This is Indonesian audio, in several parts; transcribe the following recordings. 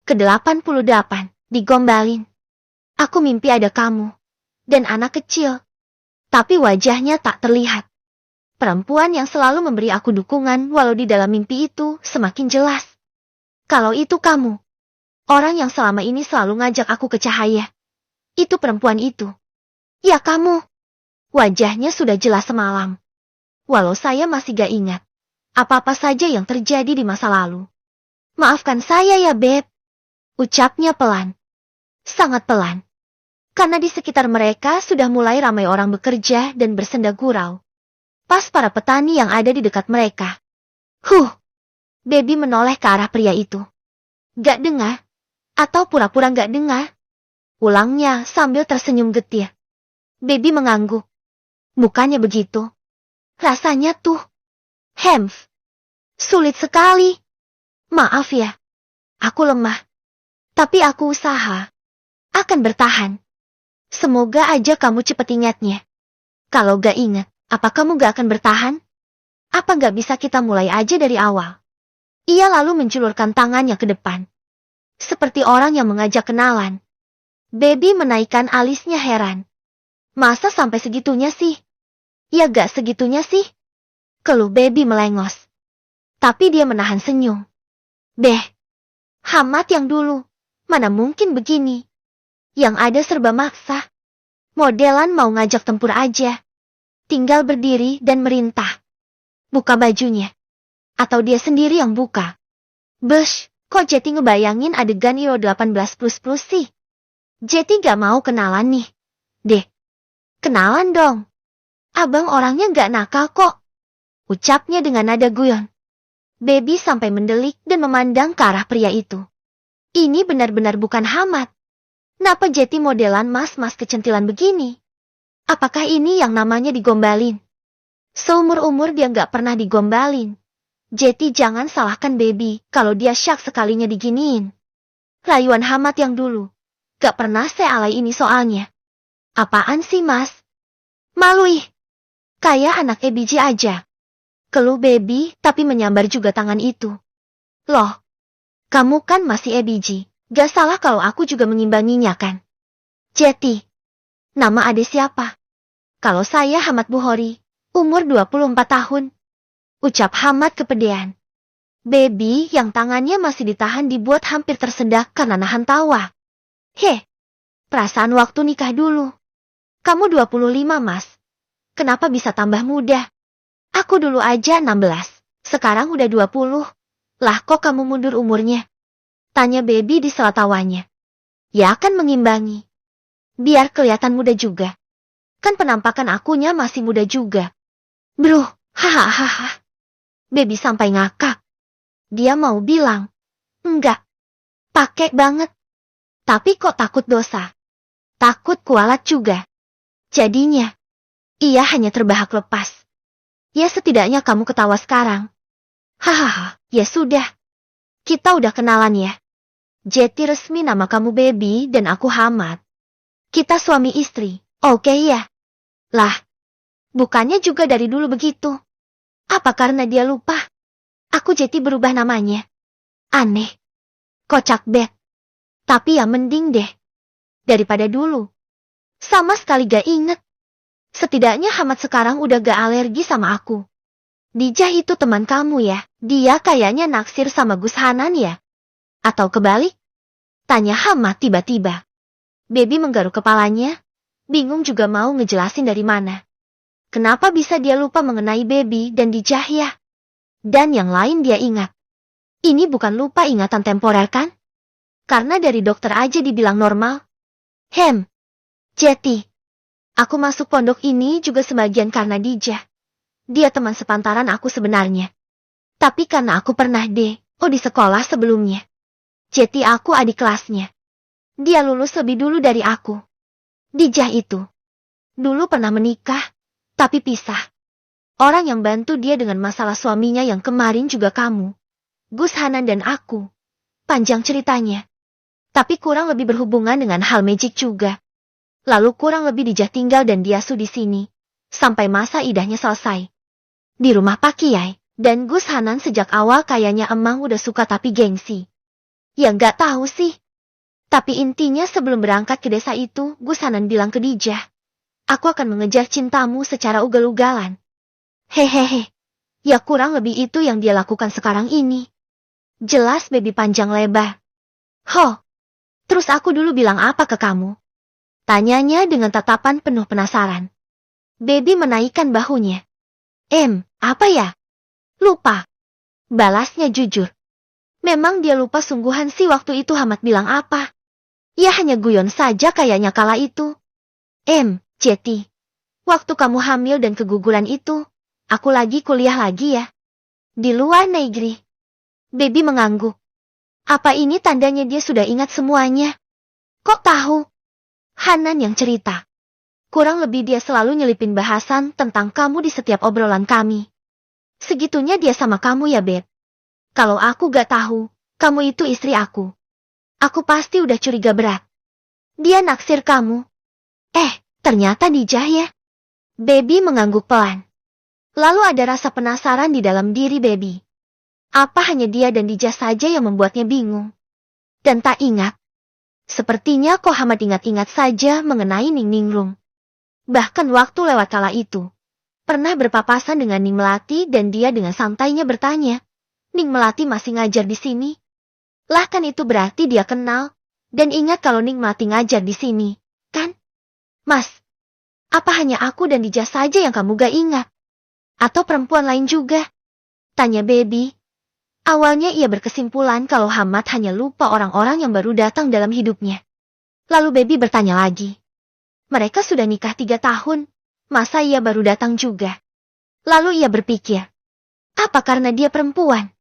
Ke-88, digombalin. Aku mimpi ada kamu dan anak kecil, tapi wajahnya tak terlihat. Perempuan yang selalu memberi aku dukungan walau di dalam mimpi itu semakin jelas. Kalau itu kamu, orang yang selama ini selalu ngajak aku ke cahaya. Itu perempuan itu. Ya kamu. Wajahnya sudah jelas semalam. Walau saya masih gak ingat apa-apa saja yang terjadi di masa lalu. Maafkan saya ya, Beb. Ucapnya pelan. Sangat pelan. Karena di sekitar mereka sudah mulai ramai orang bekerja dan bersenda gurau. Pas para petani yang ada di dekat mereka. Baby menoleh ke arah pria itu. Gak dengar? Atau pura-pura gak dengar? Ulangnya sambil tersenyum getir. Baby mengangguk. Bukannya begitu. Rasanya tuh. Sulit sekali. Maaf ya. Aku lemah. Tapi aku usaha. Akan bertahan. Semoga aja kamu cepat ingatnya. Kalau gak ingat, apa kamu gak akan bertahan? Apa gak bisa kita mulai aja dari awal? Ia lalu menjulurkan tangannya ke depan. Seperti orang yang mengajak kenalan. Baby menaikkan alisnya heran. Masa sampai segitunya sih? Ya gak segitunya sih? Keluh Baby melengos. Tapi dia menahan senyum. Hamat yang dulu. Mana mungkin begini? Yang ada serba maksa. Modelan mau ngajak tempur aja. Tinggal berdiri dan merintah. Buka bajunya. Atau dia sendiri yang buka. Kok Jetty ngebayangin adegan Euro 18++ sih? Jetty gak mau kenalan nih. Kenalan dong. Abang orangnya gak nakal kok. Ucapnya dengan nada guyon. Baby sampai mendelik dan memandang ke arah pria itu. Ini benar-benar bukan Hamat. Napa Jetty modelan mas-mas kecentilan begini? Apakah ini yang namanya digombalin? Seumur-umur dia gak pernah digombalin. Jetty jangan salahkan Baby kalau dia syak sekalinya diginiin. Rayuan Hamat yang dulu. Gak pernah sealai ini soalnya. Apaan sih mas? Malu ih. Kayak anak EBJ aja. Keluh Baby tapi menyambar juga tangan itu. Loh. Kamu kan masih EBJ. Gak salah kalau aku juga mengimbanginya kan? Jetty. Nama adik siapa? Kalau saya Hamat Buhori. Umur 24 tahun. Ucap Hamat kepedean. Baby yang tangannya masih ditahan dibuat hampir tersedak karena nahan tawa. Perasaan waktu nikah dulu. Kamu 25 mas. Kenapa bisa tambah muda? Aku dulu aja 16. Sekarang udah 20. Lah kok kamu mundur umurnya? Tanya Baby di sela tawanya. Ya akan mengimbangi. Biar kelihatan muda juga. Kan penampakan akunya masih muda juga. Bro, hahaha. Baby sampai ngakak. Dia mau bilang. Enggak. Pakai banget. Tapi kok takut dosa. Takut kualat juga. Jadinya. Ia hanya terbahak lepas. Ya setidaknya kamu ketawa sekarang. Hahaha, ya sudah. Kita udah kenalan ya. Jetty resmi nama kamu Baby dan aku Hamat. Kita suami istri, oke ya? Lah, bukannya juga dari dulu begitu. Apa karena dia lupa? Aku Jetty berubah namanya. Aneh. Kocak bet. Tapi ya mending deh. Daripada dulu. Sama sekali gak inget. Setidaknya Hamat sekarang udah gak alergi sama aku. Dijah itu teman kamu ya? Dia kayaknya naksir sama Gus Hanan ya? Atau kebalik? Tanya Hamat tiba-tiba. Baby menggaruk kepalanya. Bingung juga mau ngejelasin dari mana. Kenapa bisa dia lupa mengenai Baby dan Dijah ya? Dan yang lain dia ingat. Ini bukan lupa ingatan temporer kan? Karena dari dokter aja dibilang normal. Jetty. Aku masuk pondok ini juga sebagian karena Dijah. Dia teman sepantaran aku sebenarnya. Tapi karena aku pernah di sekolah sebelumnya. Jetty aku adik kelasnya. Dia lulus lebih dulu dari aku. Dijah itu. Dulu pernah menikah, tapi pisah. Orang yang bantu dia dengan masalah suaminya yang kemarin juga kamu. Gus Hanan dan aku. Panjang ceritanya. Tapi kurang lebih berhubungan dengan hal magic juga. Lalu kurang lebih Dijah tinggal dan dia di sini. Sampai masa idahnya selesai. Di rumah Pak Kiai. Dan Gus Hanan sejak awal kayaknya emang udah suka tapi gengsi. Ya nggak tahu sih. Tapi intinya sebelum berangkat ke desa itu, Gus Hanan bilang ke Dijah, aku akan mengejar cintamu secara ugal-ugalan. Hehehe. Ya kurang lebih itu yang dia lakukan sekarang ini. Jelas baby panjang lebar. Ho, terus aku dulu bilang apa ke kamu? Tanyanya dengan tatapan penuh penasaran. Baby menaikkan bahunya. Apa ya? Lupa. Balasnya jujur. Memang dia lupa sungguhan sih waktu itu Hamad bilang apa. Ya hanya guyon saja kayaknya kala itu. Jeti. Waktu kamu hamil dan keguguran itu, aku lagi kuliah lagi ya. Di luar negeri. Baby mengangguk. Apa ini tandanya dia sudah ingat semuanya? Kok tahu? Hanan yang cerita. Kurang lebih dia selalu nyelipin bahasan tentang kamu di setiap obrolan kami. Segitunya dia sama kamu ya, Beb. Kalau aku gak tahu, kamu itu istri aku. Aku pasti udah curiga berat. Dia naksir kamu. Ternyata Dijah ya. Baby mengangguk pelan. Lalu ada rasa penasaran di dalam diri Baby. Apa hanya dia dan Dijah saja yang membuatnya bingung? Dan tak ingat. Sepertinya kok Hamad ingat-ingat saja mengenai Ning Ningrum. Bahkan waktu lewat kala itu, pernah berpapasan dengan Ning Melati dan dia dengan santainya bertanya, Ning Melati masih ngajar di sini? Lah kan itu berarti dia kenal, dan ingat kalau Ning Melati ngajar di sini, kan? Mas, apa hanya aku dan Dijah saja yang kamu gak ingat? Atau perempuan lain juga? Tanya Baby. Awalnya ia berkesimpulan kalau Hamad hanya lupa orang-orang yang baru datang dalam hidupnya. Lalu Baby bertanya lagi. Mereka sudah nikah 3 tahun, masa ia baru datang juga? Lalu ia berpikir, apa karena dia perempuan?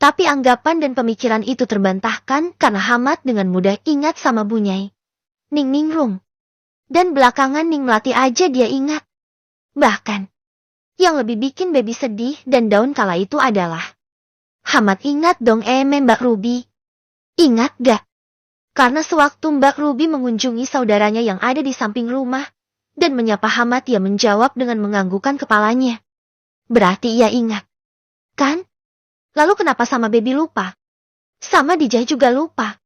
Tapi anggapan dan pemikiran itu terbantahkan karena Hamad dengan mudah ingat sama Bunyai. Ning Ningrum. Dan belakangan Ning Melati aja dia ingat. Bahkan, yang lebih bikin Baby sedih dan down kala itu adalah Hamad ingat dong Mbak Ruby. Ingat gak? Karena sewaktu Mbak Ruby mengunjungi saudaranya yang ada di samping rumah, dan menyapa Hamad ia menjawab dengan menganggukkan kepalanya. Berarti ia ingat. Kan? Lalu kenapa sama Baby lupa? Sama Dijah juga lupa.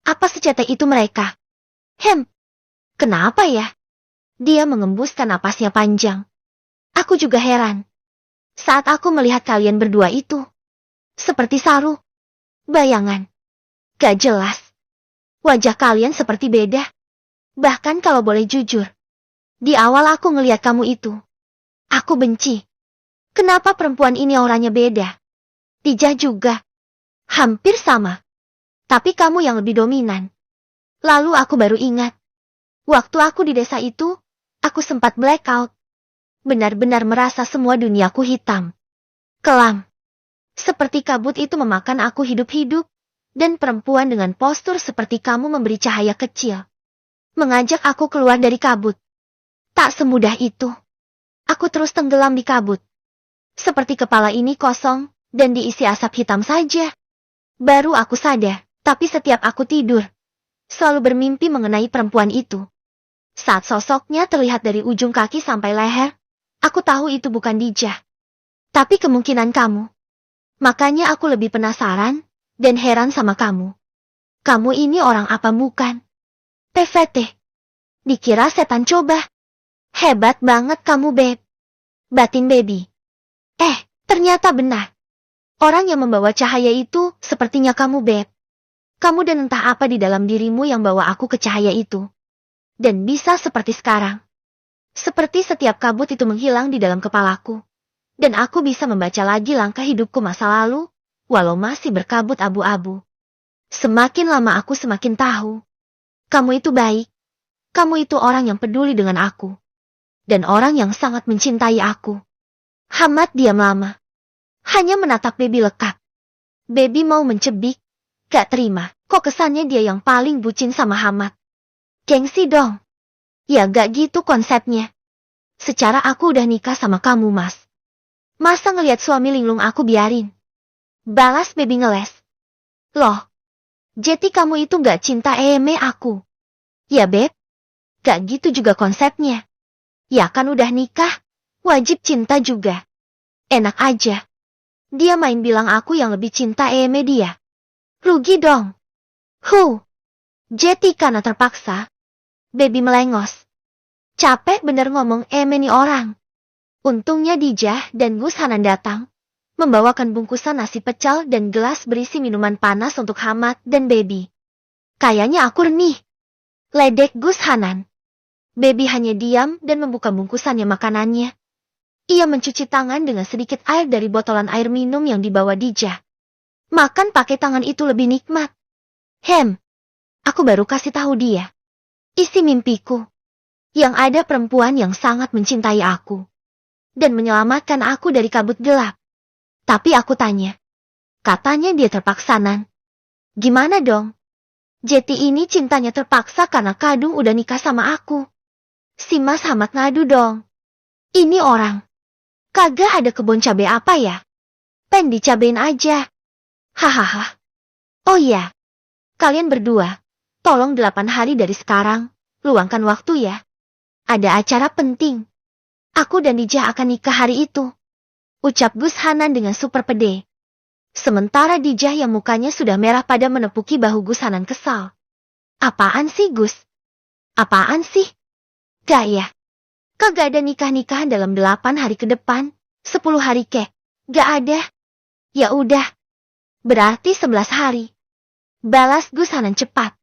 Apa secetek itu mereka? Kenapa ya? Dia mengembuskan napasnya panjang. Aku juga heran. Saat aku melihat kalian berdua itu, seperti saru. Bayangan. Gak jelas. Wajah kalian seperti beda. Bahkan kalau boleh jujur, di awal aku ngelihat kamu itu, aku benci. Kenapa perempuan ini auranya beda? Dijah juga. Hampir sama. Tapi kamu yang lebih dominan. Lalu aku baru ingat. Waktu aku di desa itu, aku sempat blackout. Benar-benar merasa semua duniaku hitam. Kelam. Seperti kabut itu memakan aku hidup-hidup. Dan perempuan dengan postur seperti kamu memberi cahaya kecil. Mengajak aku keluar dari kabut. Tak semudah itu. Aku terus tenggelam di kabut. Seperti kepala ini kosong, dan diisi asap hitam saja. Baru aku sadar, tapi setiap aku tidur, selalu bermimpi mengenai perempuan itu. Saat sosoknya terlihat dari ujung kaki sampai leher, aku tahu itu bukan Dijah. Tapi kemungkinan kamu. Makanya aku lebih penasaran, dan heran sama kamu. Kamu ini orang apa bukan? PVT. Dikira setan coba. Hebat banget kamu, Beb. Batin Baby. Ternyata benar. Orang yang membawa cahaya itu sepertinya kamu, Beb. Kamu dan entah apa di dalam dirimu yang bawa aku ke cahaya itu. Dan bisa seperti sekarang. Seperti setiap kabut itu menghilang di dalam kepalaku. Dan aku bisa membaca lagi langkah hidupku masa lalu, walau masih berkabut abu-abu. Semakin lama aku semakin tahu. Kamu itu baik. Kamu itu orang yang peduli dengan aku. Dan orang yang sangat mencintai aku. Hamad diam lama. Hanya menatap Baby lekat. Baby mau mencebik. Gak terima, kok kesannya dia yang paling bucin sama Hamad. Gengsi dong. Ya gak gitu konsepnya. Secara aku udah nikah sama kamu, Mas. Masa ngelihat suami linglung aku biarin? Balas Baby ngeles. Loh, jadi kamu itu gak cinta aku? Ya, Beb. Gak gitu juga konsepnya. Ya kan udah nikah, wajib cinta juga. Enak aja. Dia main bilang aku yang lebih cinta dia. Rugi dong. Jadi karena terpaksa, Baby melengos. Capek bener ngomong nih orang. Untungnya Dijah dan Gus Hanan datang, membawakan bungkusan nasi pecel dan gelas berisi minuman panas untuk Hamad dan Baby. Kayaknya akur nih, ledek Gus Hanan. Baby hanya diam dan membuka bungkusannya makanannya. Ia mencuci tangan dengan sedikit air dari botolan air minum yang dibawa Dijah. Makan pakai tangan itu lebih nikmat. Aku baru kasih tahu dia. Isi mimpiku. Yang ada perempuan yang sangat mencintai aku. Dan menyelamatkan aku dari kabut gelap. Tapi aku tanya. Katanya dia terpaksa, Nan. Gimana dong? Jeti ini cintanya terpaksa karena Kadung udah nikah sama aku. Si Mas Hamad ngadu dong. Ini orang. Kagak ada kebun cabai apa ya? Pen dicabain aja. Hahaha. Oh iya. Kalian berdua. Tolong 8 hari dari sekarang. Luangkan waktu ya. Ada acara penting. Aku dan Dijah akan nikah hari itu. Ucap Gus Hanan dengan super pede. Sementara Dijah yang mukanya sudah merah pada menepuki bahu Gus Hanan kesal. Apaan sih Gus? Apaan sih? Gak ya? Kagak ada nikah-nikahan dalam 8 hari ke depan. 10 hari kek. Gak ada. Ya udah. Berarti 11 hari. Balas Gus Hanan cepat.